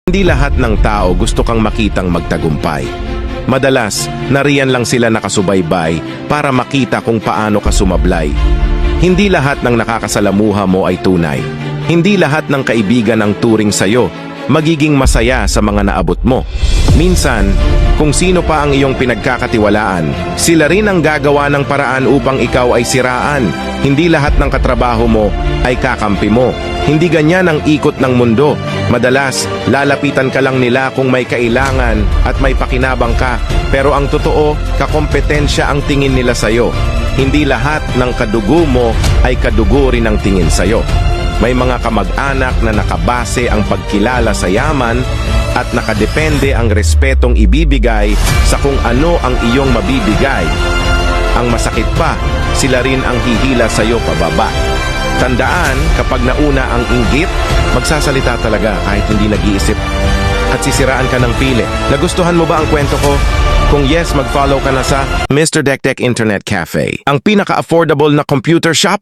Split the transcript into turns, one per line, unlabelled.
Hindi lahat ng tao gusto kang makitang magtagumpay. Madalas, nariyan lang sila nakasubaybay para makita kung paano ka sumablay. Hindi lahat ng nakakasalamuha mo ay tunay. Hindi lahat ng kaibigan ang turing sa'yo, magiging masaya sa mga naabot mo. Minsan, kung sino pa ang iyong pinagkakatiwalaan, sila rin ang gagawa ng paraan upang ikaw ay siraan. Hindi lahat ng katrabaho mo ay kakampi mo. Hindi ganyan ang ikot ng mundo. Madalas, lalapitan ka lang nila kung may kailangan at may pakinabang ka. Pero ang totoo, kakompetensya ang tingin nila sa'yo. Hindi lahat ng kadugo mo ay kadugo rin ang tingin sa'yo. May mga kamag-anak na nakabase ang pagkilala sa yaman at nakadepende ang respetong ibibigay sa kung ano ang iyong mabibigay. Ang masakit pa, sila rin ang hihila sa'yo pababa. Tandaan, kapag nauna ang inggit, magsasalita talaga kahit hindi nag-iisip. At sisiraan ka ng pili. Nagustuhan mo ba ang kwento ko? Kung yes, mag-follow ka na sa Mr. Dekdek Internet Cafe, ang pinaka-affordable na computer shop